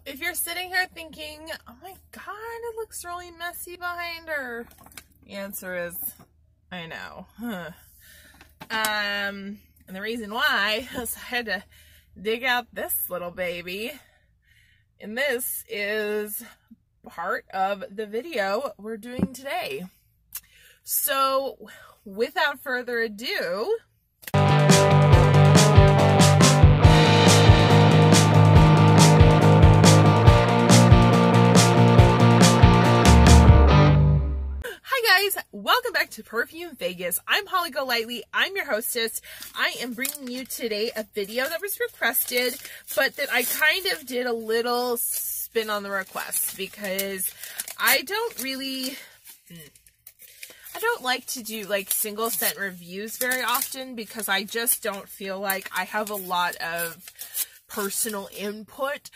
if you're sitting here thinking, oh my god, it looks really messy behind her, the answer is, I know. And the reason why is I had to dig out this little baby. And this is part of the video we're doing today. So, without further ado, welcome back to Perfume Vegas. I'm Holly Golightly. I'm your hostess. I am bringing you today a video that was requested, but that I kind of did a little spin on the request because I don't like to do like single scent reviews very often because I just don't feel like I have a lot of personal input.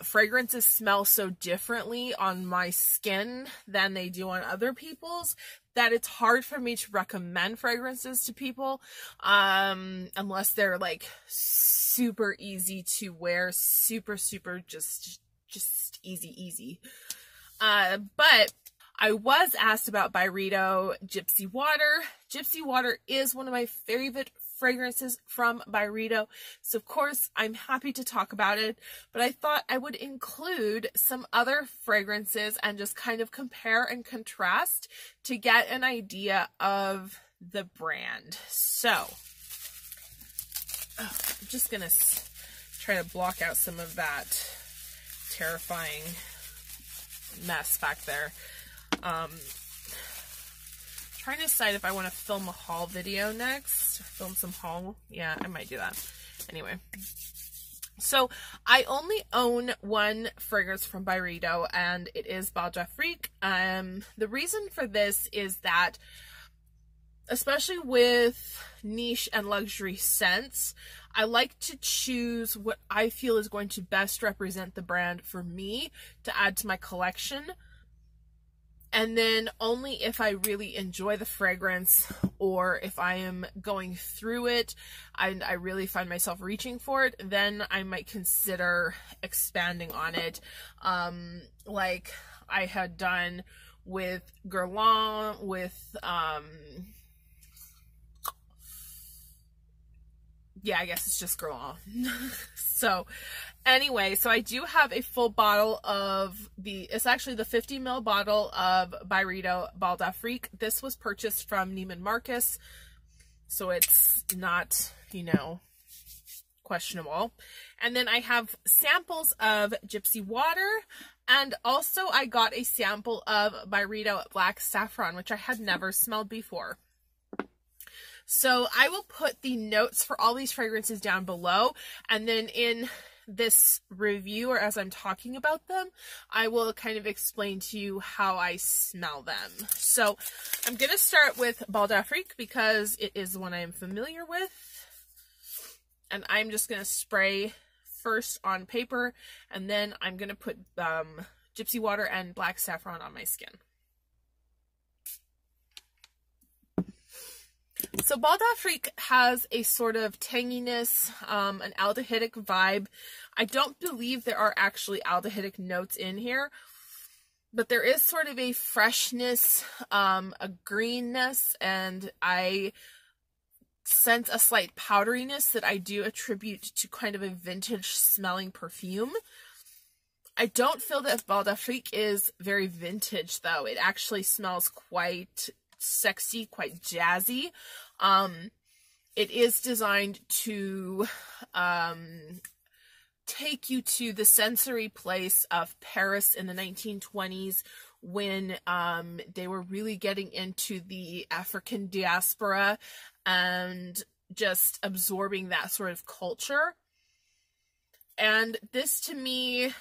Fragrances smell so differently on my skin than they do on other people's that it's hard for me to recommend fragrances to people unless they're like super easy to wear, super just easy. But I was asked about Byredo Gypsy Water. Gypsy Water is one of my favorite fragrances from Byredo, so of course I'm happy to talk about it, but I thought I would include some other fragrances and just kind of compare and contrast to get an idea of the brand. So I'm just gonna try to block out some of that terrifying mess back there. Trying to decide if I want to film a haul video next. Film some haul. Yeah, I might do that. Anyway. So, I only own one fragrance from Byredo, and it is Afrique. The reason for this is that, especially with niche and luxury scents, I like to choose what I feel is going to best represent the brand for me to add to my collection. And then only if I really enjoy the fragrance or if I am going through it and I really find myself reaching for it, then I might consider expanding on it. Like I had done with Guerlain, with, yeah, I guess it's just Guerlain. So anyway, so I do have a full bottle of it's actually the 50 ml bottle of Byredo Afrique. This was purchased from Neiman Marcus, so it's not, you know, questionable. And then I have samples of Gypsy Water, and also I got a sample of Byredo Black Saffron, which I had never smelled before. So I will put the notes for all these fragrances down below, and then in this review, or as I'm talking about them, I will kind of explain to you how I smell them. So I'm going to start with Afrique because it is the one I am familiar with. And I'm just going to spray first on paper, and then I'm going to put Gypsy Water and Black Saffron on my skin. So Afrique has a sort of tanginess, an aldehydic vibe. I don't believe there are actually aldehydic notes in here, but there is sort of a freshness, a greenness, and I sense a slight powderiness that I do attribute to kind of a vintage smelling perfume. I don't feel that Afrique is very vintage though. It actually smells quite sexy, quite jazzy. It is designed to take you to the sensory place of Paris in the 1920s when they were really getting into the African diaspora and just absorbing that sort of culture. And this, to me,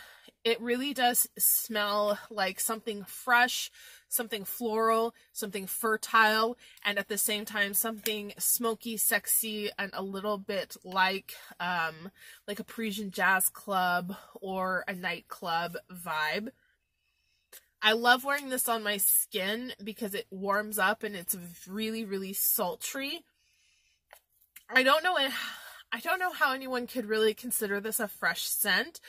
it really does smell like something fresh, something floral, something fertile, and at the same time something smoky, sexy, and a little bit like a Parisian jazz club or a nightclub vibe. I love wearing this on my skin because it warms up and it's really sultry. I don't know how anyone could really consider this a fresh scent.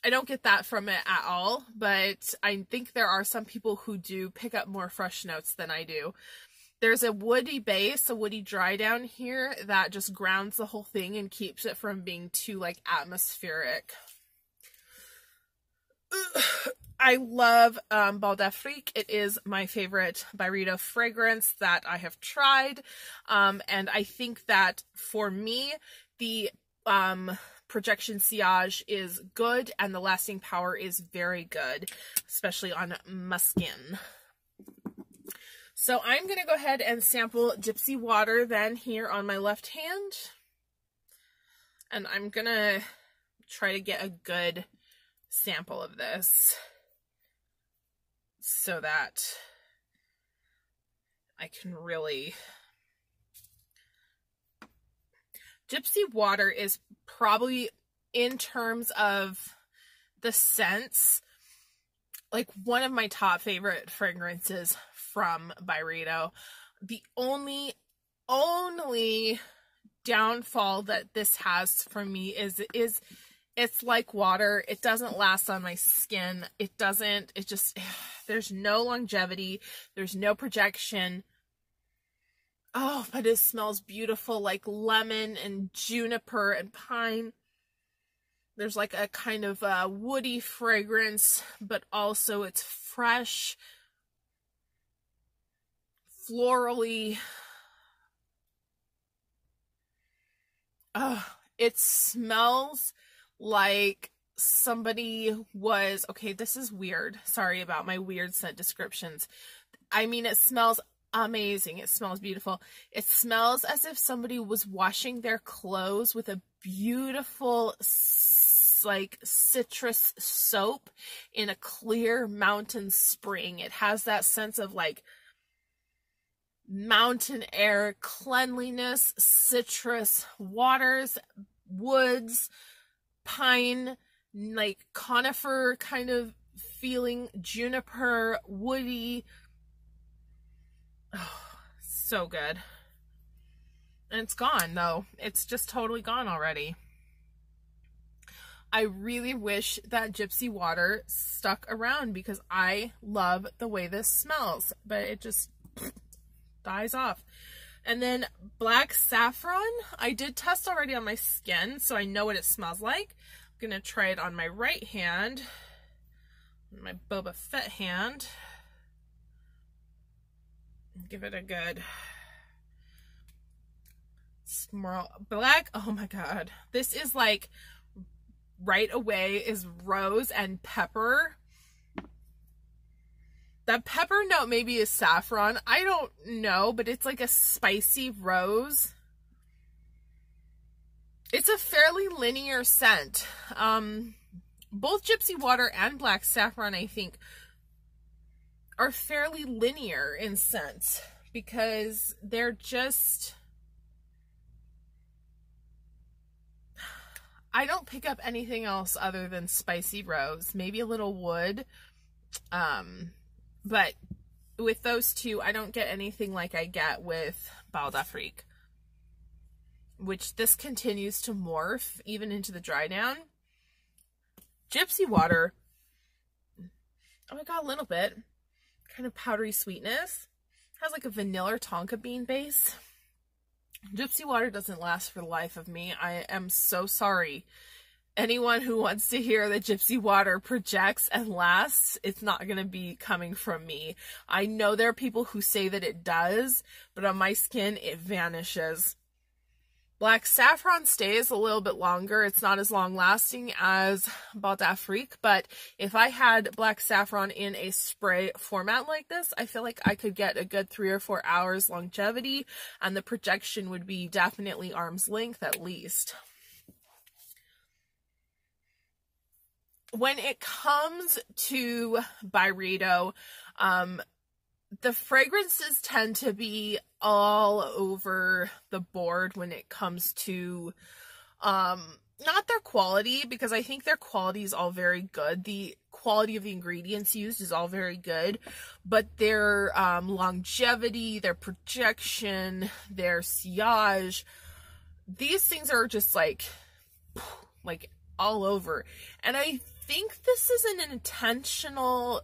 I don't get that from it at all, but I think there are some people who do pick up more fresh notes than I do. There's a woody base, a woody dry down here that just grounds the whole thing and keeps it from being too like atmospheric. I love Bal d'Afrique. It is my favorite Byredo fragrance that I have tried. And I think that for me, the projection sillage is good and the lasting power is very good, especially on my skin. So I'm going to go ahead and sample Gypsy water then here on my left hand. And I'm going to try to get a good sample of this so that I can really... Gypsy water is probably, in terms of the scents, like one of my top favorite fragrances from Byredo. The only downfall that this has for me is it's like water. It doesn't last on my skin. There's no longevity. There's no projection. Oh, but it smells beautiful, like lemon and juniper and pine. There's like a kind of woody fragrance, but also it's fresh, florally. Oh, it smells like somebody was, okay, this is weird. Sorry about my weird scent descriptions. I mean, it smells amazing. It smells beautiful. It smells as if somebody was washing their clothes with a beautiful, like, citrus soap in a clear mountain spring. It has that sense of, like, mountain air, cleanliness, citrus, waters, woods, pine, like conifer kind of feeling, juniper, woody. Oh, so good. And it's gone though. It's just totally gone already. I really wish that Gypsy water stuck around because I love the way this smells, but it just dies off. And then Black Saffron, I did test already on my skin, so I know what it smells like. I'm going to try it on my right hand, my Boba Fett hand. Give it a good smell. Black, oh my god. This is like, right away is rose and pepper. That pepper note maybe is saffron. I don't know, but it's like a spicy rose. It's a fairly linear scent. Both Gypsy water and Black Saffron, I think, are fairly linear in scent because they're just... I don't pick up anything else other than spicy rose. Maybe a little wood. But with those two, I don't get anything like I get with Bal d'Afrique, which this continues to morph even into the dry down. Gypsy water, oh my god, a little bit, kind of powdery sweetness. Has like a vanilla or tonka bean base. Gypsy water doesn't last for the life of me. I am so sorry. Anyone who wants to hear that Gypsy water projects and lasts, it's not going to be coming from me. I know there are people who say that it does, but on my skin, it vanishes. Black Saffron stays a little bit longer. It's not as long lasting as Bal d'Afrique, but if I had Black Saffron in a spray format like this, I feel like I could get a good 3 or 4 hours longevity, and the projection would be definitely arm's length at least. When it comes to Byredo, the fragrances tend to be all over the board when it comes to, not their quality, because I think their quality is all very good. The quality of the ingredients used is all very good, but their longevity, their projection, their sillage, these things are just like all over. And I think this is an intentional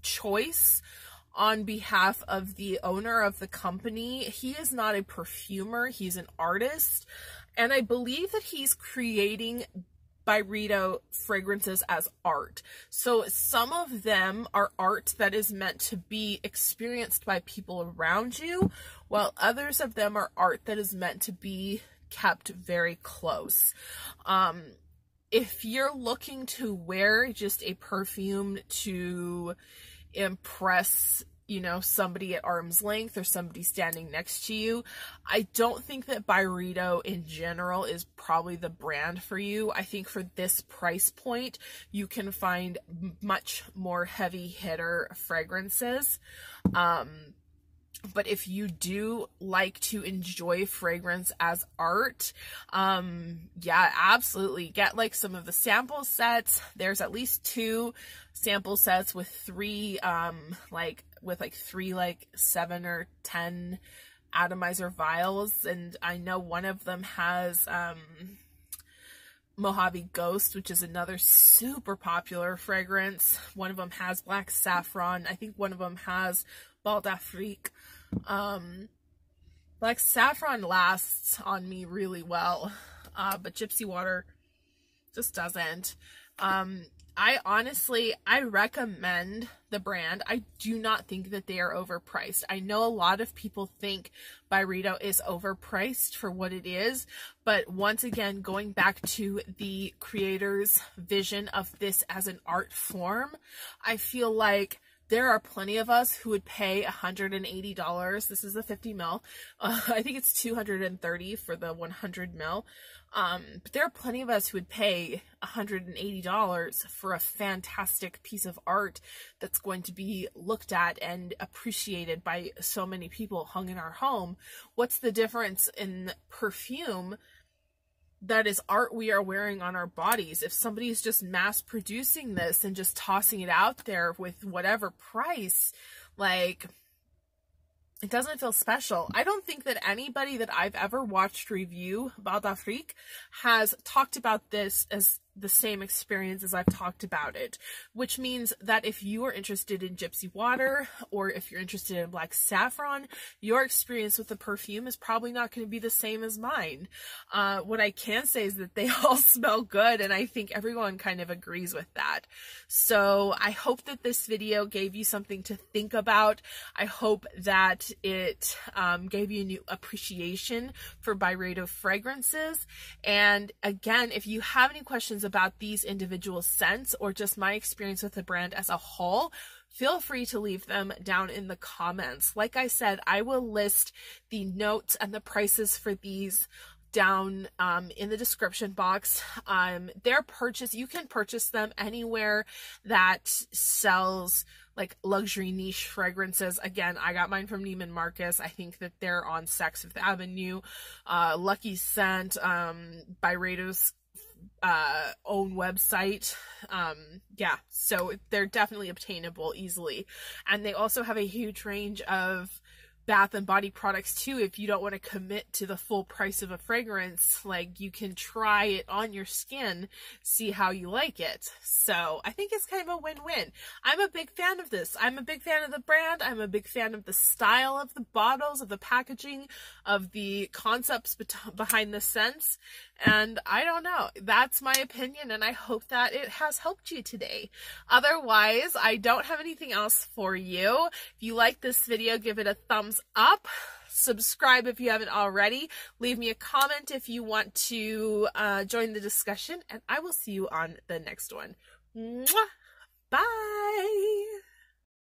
choice on behalf of the owner of the company. He is not a perfumer, he's an artist, and I believe that he's creating Byredo fragrances as art. So some of them are art that is meant to be experienced by people around you, while others of them are art that is meant to be kept very close. If you're looking to wear just a perfume to impress, you know, somebody at arm's length or somebody standing next to you, I don't think that Byredo in general is probably the brand for you. I think for this price point, you can find much more heavy hitter fragrances. But if you do like to enjoy fragrance as art, yeah, absolutely. Get like some of the sample sets. There's at least 2 sample sets with 3, three 7 or 10 atomizer vials. And I know one of them has, Mojave Ghost, which is another super popular fragrance. One of them has Black Saffron. I think one of them has Afrique. Black Saffron lasts on me really well, but Gypsy water just doesn't. I recommend the brand. I do not think that they are overpriced. I know a lot of people think Byredo is overpriced for what it is, but once again, going back to the creator's vision of this as an art form, I feel like there are plenty of us who would pay $180. This is a 50 ml. I think it's $230 for the 100 ml. But there are plenty of us who would pay $180 for a fantastic piece of art that's going to be looked at and appreciated by so many people hung in our home. What's the difference in perfume that is art we are wearing on our bodies? If somebody's just mass producing this and just tossing it out there with whatever price, like, it doesn't feel special. I don't think that anybody that I've ever watched review Afrique has talked about this as the same experience as I've talked about it, which means that if you are interested in Gypsy water, or if you're interested in Black Saffron, your experience with the perfume is probably not going to be the same as mine. What I can say is that they all smell good, and I think everyone kind of agrees with that. So I hope that this video gave you something to think about. I hope that it gave you a new appreciation for Byredo fragrances. And again, if you have any questions about these individual scents or just my experience with the brand as a whole, feel free to leave them down in the comments. Like I said, I will list the notes and the prices for these down in the description box. Their purchase, you can purchase them anywhere that sells like luxury niche fragrances. Again, I got mine from Neiman Marcus. I think that they're on Saks Fifth Avenue, Lucky Scent, Byredo's own website. Yeah, so they're definitely obtainable easily. And they also have a huge range of bath and body products too. If you don't want to commit to the full price of a fragrance, like, you can try it on your skin, see how you like it. So I think it's kind of a win-win. I'm a big fan of this. I'm a big fan of the brand. I'm a big fan of the style of the bottles, of the packaging, of the concepts behind the scents. And I don't know, that's my opinion, and I hope that it has helped you today. Otherwise, I don't have anything else for you. If you like this video, give it a thumbs up. Subscribe if you haven't already. Leave me a comment if you want to join the discussion, and I will see you on the next one. Mwah! Bye!